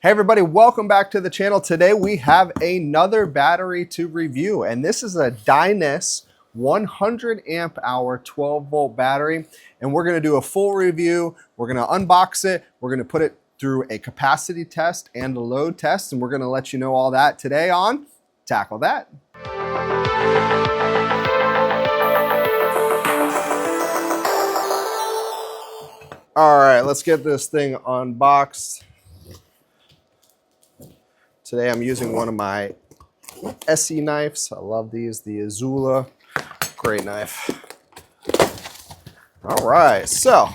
Hey everybody, welcome back to the channel. Today we have another battery to review, and this is a Dyness 100 amp hour 12 volt battery, and we're going to do a full review. We're going to unbox it, we're going to put it through a capacity test and a load test, and we're going to let you know all that today on Tackle That. All right, let's get this thing unboxed. Today I'm using one of my SE knives. I love these, the Azula. Great knife. All right, so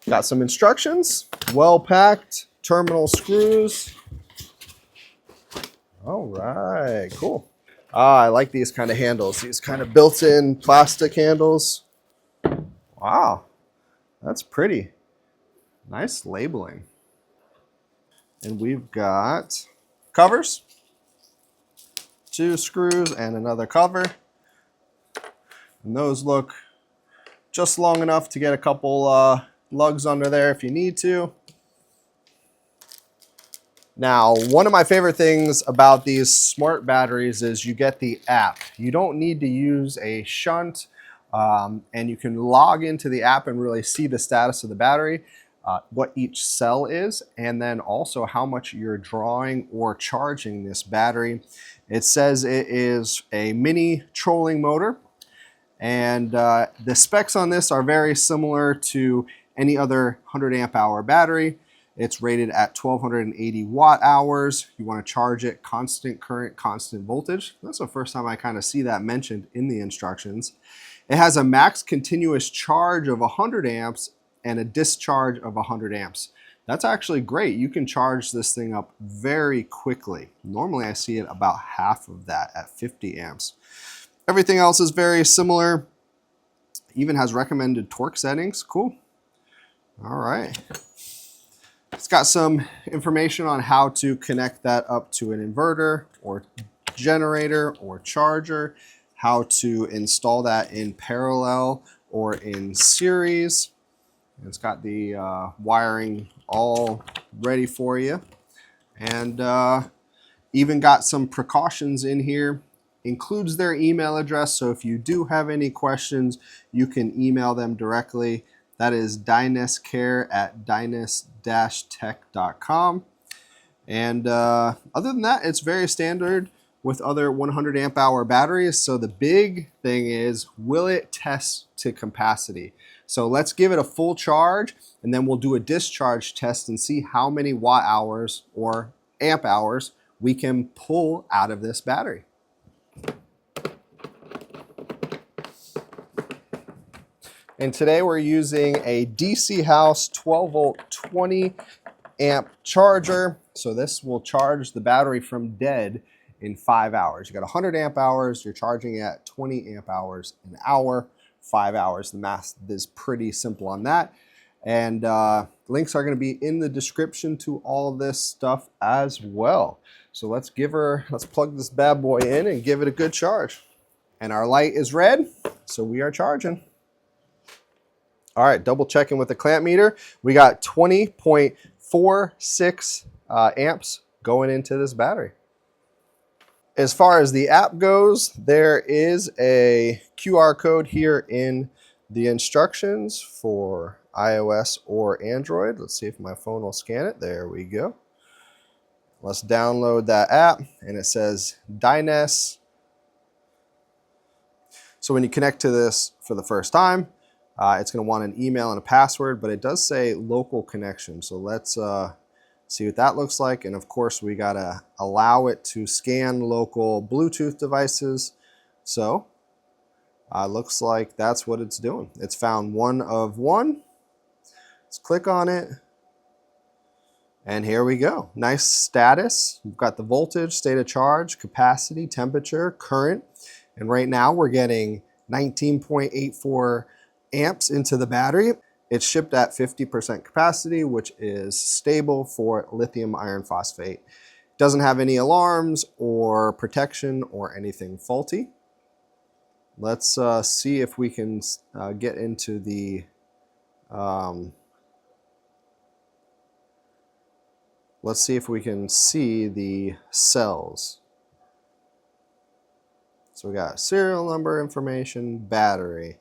got some instructions, well packed, terminal screws. All right, cool. I like these kind of handles, these kind of built-in plastic handles. Wow, that's pretty. Nice labeling. And we've got covers, 2 screws and another cover. And those look just long enough to get a couple lugs under there if you need to. Now, one of my favorite things about these smart batteries is you get the app. You don't need to use a shunt, and you can log into the app and really see the status of the battery, what each cell is, and then also how much you're drawing or charging this battery. It says it is a mini trolling motor, and the specs on this are very similar to any other 100 amp hour battery. It's rated at 1280 watt hours. You want to charge it constant current, constant voltage. That's the first time I kind of see that mentioned in the instructions. It has a max continuous charge of 100 amps and a discharge of 100 amps. That's actually great. You can charge this thing up very quickly. Normally I see it about half of that at 50 amps. Everything else is very similar. Even has recommended torque settings. Cool. All right. It's got some information on how to connect that up to an inverter or generator or charger, how to install that in parallel or in series. It's got the wiring all ready for you, and even got some precautions in here. Includes their email address, so if you do have any questions, you can email them directly. That is dynesscare@dyness-tech.com. And other than that, it's very standard with other 100 amp hour batteries. So the big thing is, will it test to capacity? So let's give it a full charge, and then we'll do a discharge test and see how many watt hours or amp hours we can pull out of this battery. And today we're using a DC House 12 volt 20 amp charger. So this will charge the battery from dead in 5 hours. You got 100 amp hours, you're charging at 20 amp hours an hour, 5 hours. The math is pretty simple on that. And links are going to be in the description to all this stuff as well. So let's plug this bad boy in and give it a good charge. And our light is red, so we are charging. All right, double checking with the clamp meter. We got 20.46 amps going into this battery. As far as the app goes, there is a QR code here in the instructions for iOS or Android. Let's see if my phone will scan it. There we go. Let's download that app, and it says Dyness. So when you connect to this for the first time, it's going to want an email and a password, but it does say local connection. So let's see what that looks like. And of course, we got to allow it to scan local Bluetooth devices. So looks like that's what it's doing. It's found 1 of 1. Let's click on it. And here we go. Nice status. We've got the voltage, state of charge, capacity, temperature, current. And right now we're getting 19.84 amps into the battery. It's shipped at 50% capacity, which is stable for lithium iron phosphate. Doesn't have any alarms or protection or anything faulty. Let's see if we can get into the Let's see if we can see the cells. So we got serial number information, battery.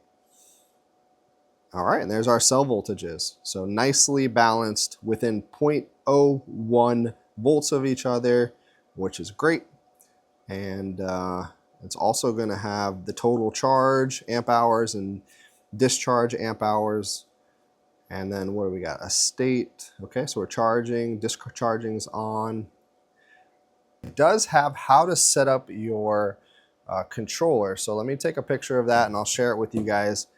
All right, and there's our cell voltages. So nicely balanced within 0.01 volts of each other, which is great. And it's also going to have the total charge, amp hours, and discharge amp hours. And then what do we got? A state. Okay, so we're charging, discharging's on. It does have how to set up your controller. So let me take a picture of that and I'll share it with you guys.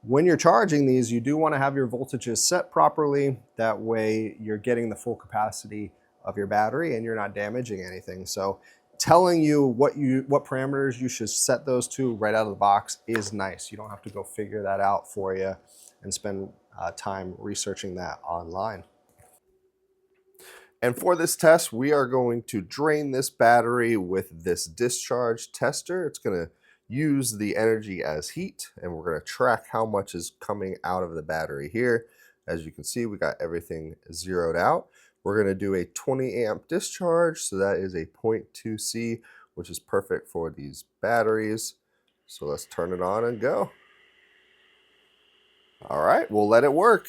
When you're charging these, you do want to have your voltages set properly. That way you're getting the full capacity of your battery and you're not damaging anything. So telling you what parameters you should set those to right out of the box is nice. You don't have to go figure that out for you and spend time researching that online. And for this test, we are going to drain this battery with this discharge tester. It's going to use the energy as heat, and we're going to track how much is coming out of the battery here. As you can see, we got everything zeroed out. We're going to do a 20 amp discharge, so that is a 0.2 C, which is perfect for these batteries. So let's turn it on and go. All right, we'll let it work.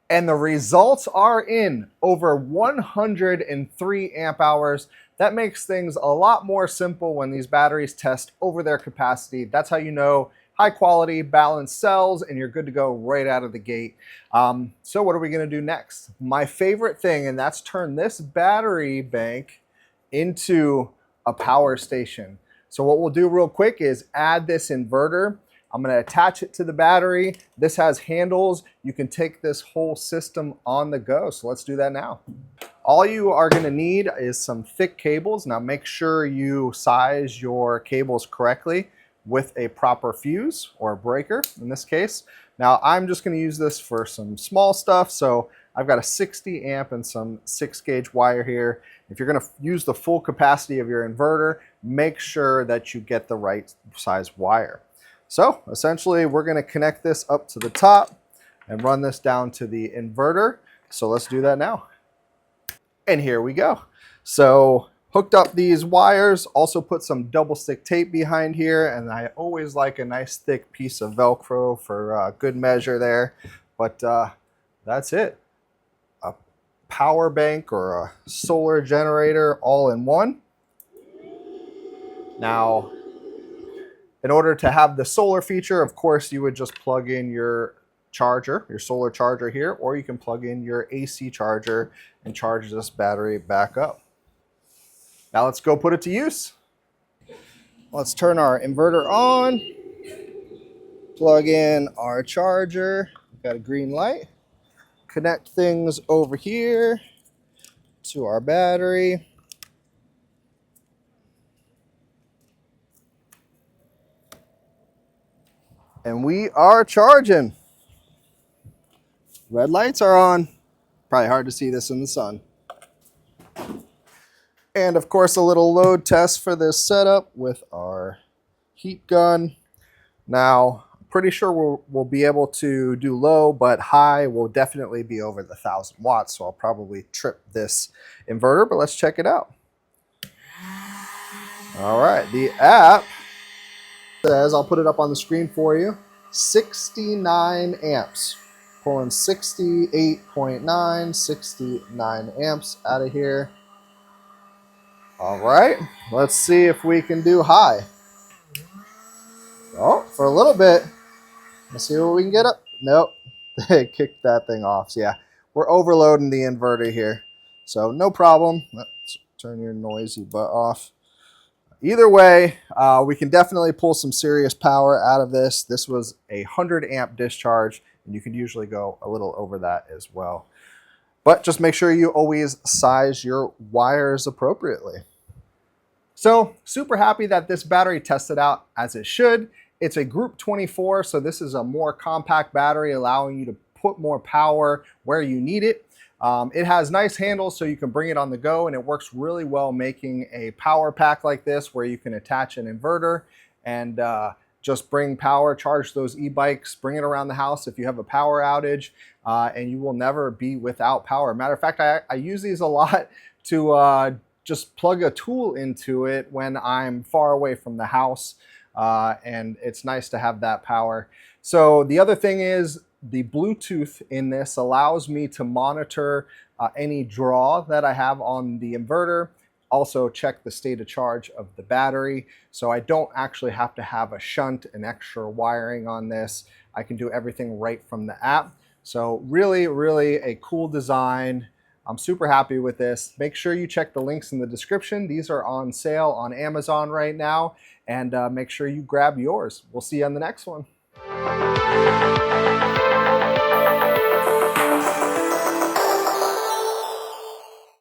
And the results are in over 103 amp hours. That makes things a lot more simple when these batteries test over their capacity. That's how you know high quality, balanced cells, and you're good to go right out of the gate. So what are we gonna do next? My favorite thing, and that's turn this battery bank into a power station. So what we'll do real quick is add this inverter. I'm going to attach it to the battery. This has handles. You can take this whole system on the go. So let's do that now. All you are going to need is some thick cables. Now make sure you size your cables correctly with a proper fuse or a breaker in this case. Now I'm just going to use this for some small stuff. So I've got a 60 amp and some 6-gauge wire here. If you're going to use the full capacity of your inverter, make sure that you get the right size wire. So essentially we're going to connect this up to the top and run this down to the inverter. So let's do that now. And here we go. So hooked up these wires, also put some double stick tape behind here, and I always like a nice thick piece of Velcro for good measure there. But that's it. A power bank or a solar generator all in one. Now, in order to have the solar feature, of course, you would just plug in your charger, your solar charger here, or you can plug in your AC charger and charge this battery back up. Now let's go put it to use. Let's turn our inverter on, plug in our charger, got a green light, connect things over here to our battery. And we are charging. Red lights are on. Probably hard to see this in the sun. And of course, a little load test for this setup with our heat gun. Now, I'm pretty sure we'll be able to do low, but high will definitely be over the 1,000 watts. So I'll probably trip this inverter, but let's check it out. All right, the app says, I'll put it up on the screen for you, 69 amps. Pulling 68.9, 69 amps out of here. All right, let's see if we can do high. Oh, for a little bit. Let's see what we can get up. Nope, they kicked that thing off. So yeah, we're overloading the inverter here. So no problem. Let's turn your noisy butt off. Either way, we can definitely pull some serious power out of this. This was a 100 amp discharge, and you can usually go a little over that as well. But just make sure you always size your wires appropriately. So super happy that this battery tested out as it should. It's a Group 24, so this is a more compact battery, allowing you to put more power where you need it. It has nice handles so you can bring it on the go, and it works really well making a power pack like this where you can attach an inverter and just bring power, charge those e-bikes, bring it around the house if you have a power outage, and you will never be without power. Matter of fact, I use these a lot to just plug a tool into it when I'm far away from the house, and it's nice to have that power. So the other thing is the Bluetooth in this allows me to monitor any draw that I have on the inverter. Also check the state of charge of the battery, so I don't actually have to have a shunt and extra wiring on this. I can do everything right from the app. So really, really a cool design. I'm super happy with this. Make sure you check the links in the description. These are on sale on Amazon right now, and make sure you grab yours. We'll see you on the next one.